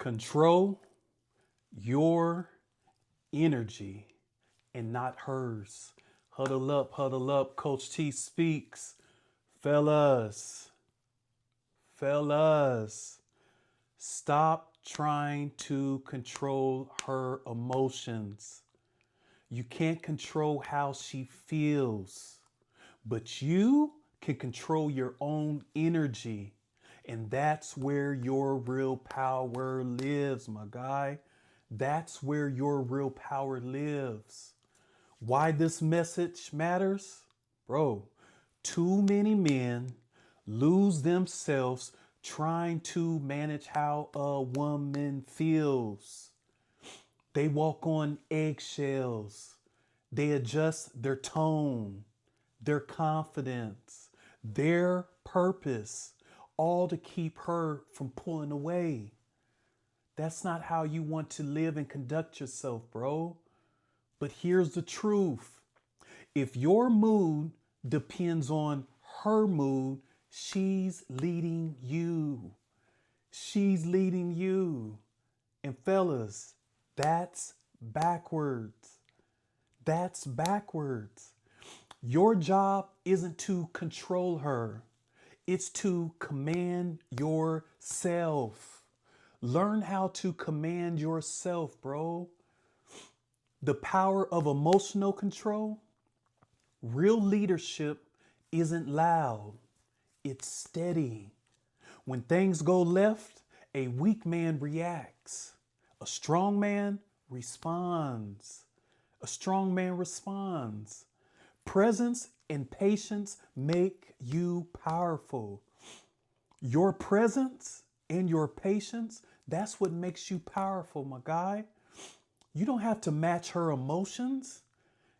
Control your energy and not hers. Huddle up, huddle up. Coach T speaks. Fellas, fellas, stop trying to control her emotions. You can't control how she feels, but you can control your own energy. And that's where your real power lives, my guy. That's where your real power lives. Why this message matters? Bro, too many men lose themselves trying to manage how a woman feels. They walk on eggshells. They adjust their tone, their confidence, their purpose, all to keep her from pulling away. That's not how you want to live and conduct yourself, bro. But here's the truth. If your mood depends on her mood, she's leading you. She's leading you. And fellas, that's backwards. That's backwards. Your job isn't to control her. It's to command yourself. Learn how to command yourself, bro. The power of emotional control. Real leadership isn't loud. It's steady. When things go left, a weak man reacts. A strong man responds. A strong man responds. Presence and patience make you powerful. Your presence and your patience, that's what makes you powerful, my guy. You don't have to match her emotions.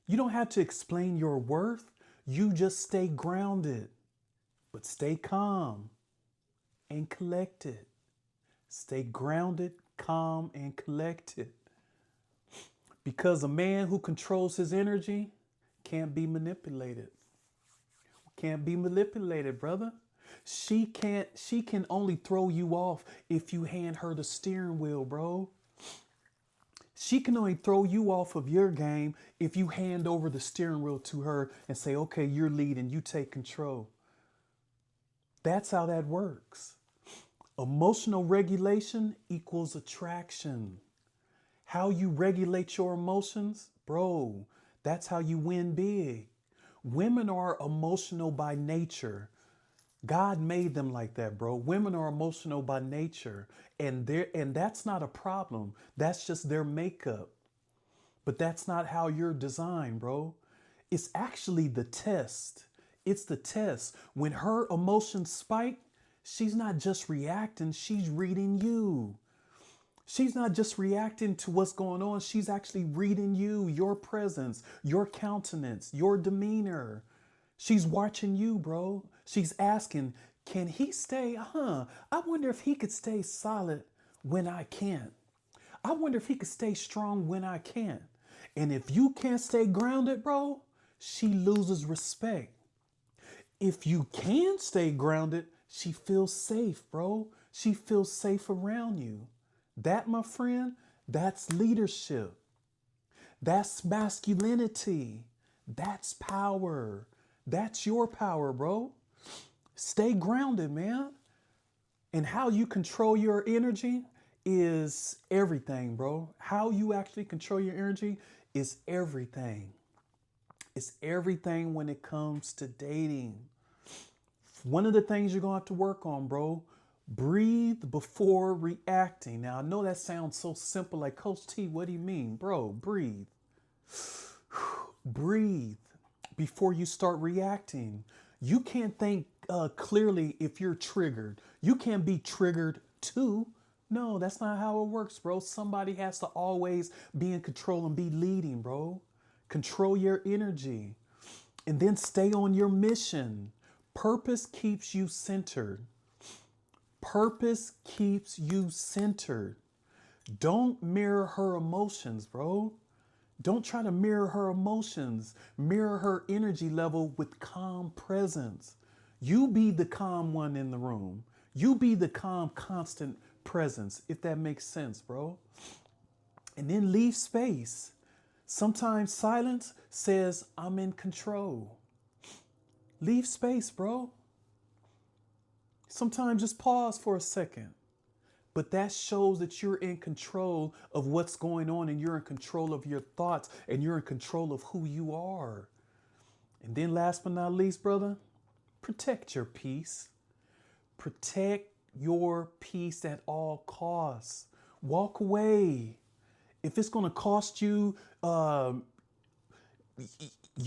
You don't have to explain your worth. You just stay grounded, but stay calm and collected. Stay grounded, calm, and collected. Because a man who controls his energy can't be manipulated. Can't be manipulated, brother. She can only throw you off if you hand her the steering wheel, bro. She can only throw you off of your game if you hand over the steering wheel to her and say, okay, you're leading, you take control. That's how that works. Emotional regulation equals attraction. How you regulate your emotions, bro, that's how you win big. Women are emotional by nature. God made them like that, bro. Women are emotional by nature, and that's not a problem. That's just their makeup. But that's not how you're designed, bro. It's actually the test. It's the test. When her emotions spike, she's not just reacting, she's reading you. She's not just reacting to what's going on. She's actually reading you, your presence, your countenance, your demeanor. She's watching you, bro. She's asking, can he stay? I wonder if he could stay solid when I can't. I wonder if he could stay strong when I can't. And if you can't stay grounded, bro, she loses respect. If you can stay grounded, she feels safe, bro. She feels safe around you. That, my friend, that's leadership. That's masculinity. That's power. That's your power, bro. Stay grounded, man. And how you control your energy is everything, bro. How you actually control your energy is everything. It's everything when it comes to dating. One of the things you're going to have to work on, bro, breathe before reacting. Now, I know that sounds so simple, like, Coach T, what do you mean? Bro, breathe. Breathe before you start reacting. You can't think clearly if you're triggered. You can't be triggered too. No, that's not how it works, bro. Somebody has to always be in control and be leading, bro. Control your energy and then stay on your mission. Purpose keeps you centered. Purpose keeps you centered. Don't mirror her emotions, bro. Don't try to mirror her emotions. Mirror her energy level with calm presence. You be the calm one in the room. You be the calm, constant presence, if that makes sense, bro. And then leave space. Sometimes silence says, I'm in control. Leave space, bro. Sometimes just pause for a second. But that shows that you're in control of what's going on and you're in control of your thoughts and you're in control of who you are. And then last but not least, brother, protect your peace. Protect your peace at all costs. Walk away. If it's going to cost you, how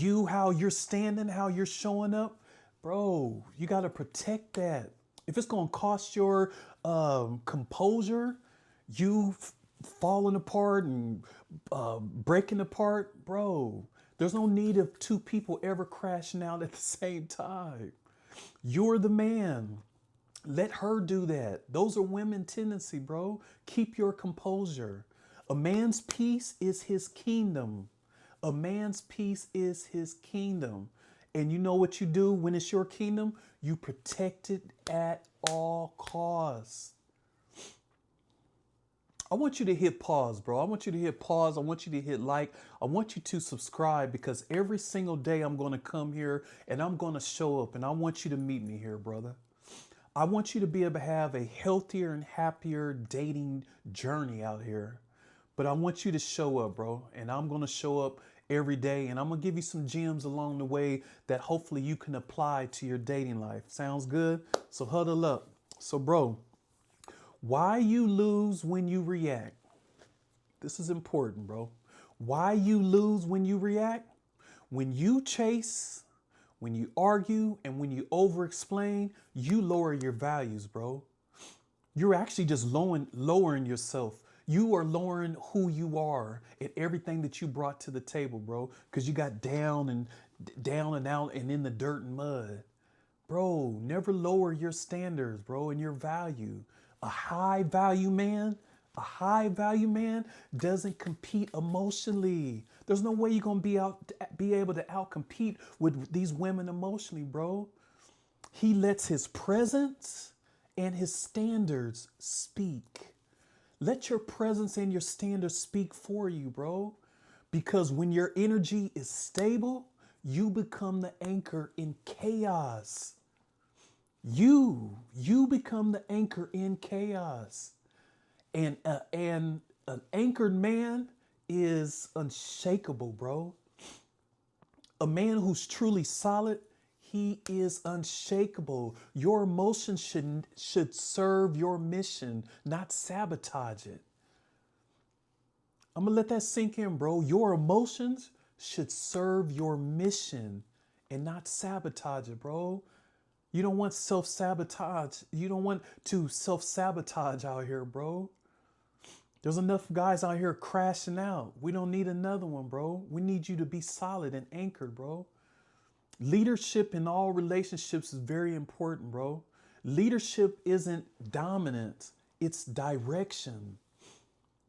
you're standing, how you're showing up, bro, you got to protect that. If it's going to cost your composure, you falling apart and breaking apart, bro, there's no need of two people ever crashing out at the same time. You're the man. Let her do that. Those are women tendency, bro. Keep your composure. A man's peace is his kingdom. A man's peace is his kingdom. And you know what you do when it's your kingdom? You protect it at all costs. I want you to hit pause, bro. I want you to hit pause. I want you to hit like. I want you to subscribe because every single day I'm going to come here and I'm going to show up and I want you to meet me here, brother. I want you to be able to have a healthier and happier dating journey out here. But I want you to show up, bro. And I'm going to show up every day. And I'm going to give you some gems along the way that hopefully you can apply to your dating life. Sounds good? So huddle up. So, bro, why you lose when you react? This is important, bro. Why you lose when you react? When you chase, when you argue, and when you over-explain, you lower your values, bro. You're actually just lowering yourself. You are lowering who you are and everything that you brought to the table, bro, because you got down and out and in the dirt and mud. Bro, never lower your standards, bro, and your value. A high value man doesn't compete emotionally. There's no way you're going to be able to outcompete with these women emotionally, bro. He lets his presence and his standards speak. Let your presence and your standards speak for you, bro. Because when your energy is stable, you become the anchor in chaos. You become the anchor in chaos. And an anchored man is unshakable, bro. A man who's truly solid, he is unshakable. Your emotions should serve your mission, not sabotage it. I'm going to let that sink in, bro. Your emotions should serve your mission and not sabotage it, bro. You don't want self-sabotage. You don't want to self-sabotage out here, bro. There's enough guys out here crashing out. We don't need another one, bro. We need you to be solid and anchored, bro. Leadership in all relationships is very important, bro. Leadership isn't dominance. It's direction.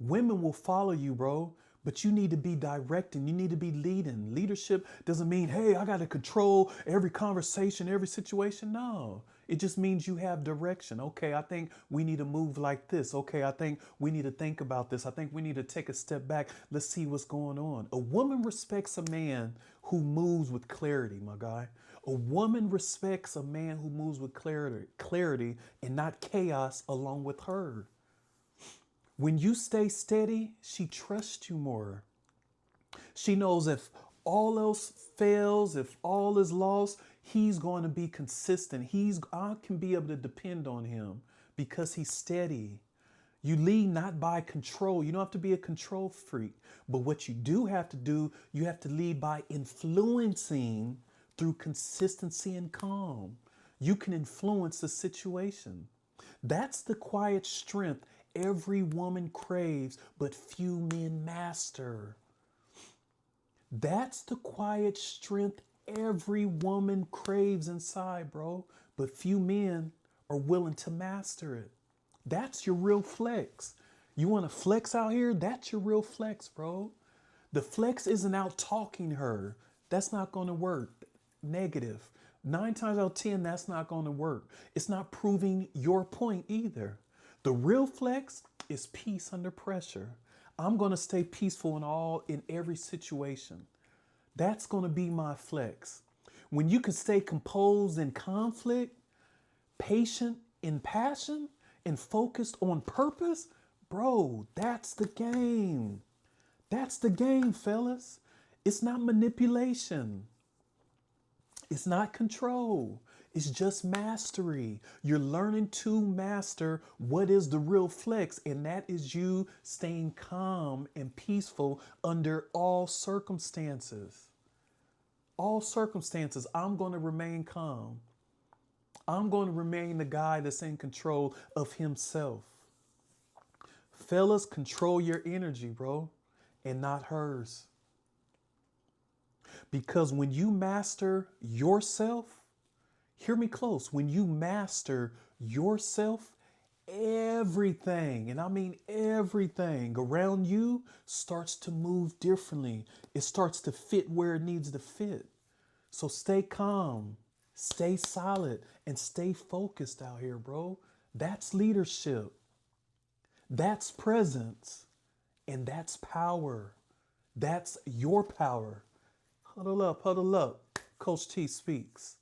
Women will follow you, bro, but you need to be directing. You need to be leading. Leadership doesn't mean, hey, I got to control every conversation, every situation. No, it just means you have direction. Okay, I think we need to move like this. Okay, I think we need to think about this. I think we need to take a step back. Let's see what's going on. A woman respects a man who moves with clarity, my guy. A woman respects a man who moves with clarity and not chaos along with her. When you stay steady, she trusts you more. She knows if all else fails, if all is lost, he's going to be consistent. I can be able to depend on him because he's steady. You lead not by control. You don't have to be a control freak. But what you do have to do, you have to lead by influencing through consistency and calm. You can influence the situation. That's the quiet strength every woman craves, but few men master. That's the quiet strength every woman craves inside, bro, but few men are willing to master it. That's your real flex. You want to flex out here? That's your real flex, bro. The flex isn't out talking her. That's not going to work. Negative. 9 times out of 10, that's not going to work. It's not proving your point either. The real flex is peace under pressure. I'm going to stay peaceful in every situation. That's going to be my flex. When you can stay composed in conflict, patient in passion, and focused on purpose, bro, that's the game. That's the game, fellas. It's not manipulation. It's not control. It's just mastery. You're learning to master what is the real flex, and that is you staying calm and peaceful under all circumstances. All circumstances, I'm going to remain calm. I'm going to remain the guy that's in control of himself. Fellas, control your energy, bro, and not hers. Because when you master yourself, hear me close, when you master yourself, everything, and I mean everything around you starts to move differently. It starts to fit where it needs to fit. So stay calm, stay solid, and stay focused out here, bro. That's leadership. That's presence. And that's power. That's your power. Huddle up, huddle up. Coach T speaks.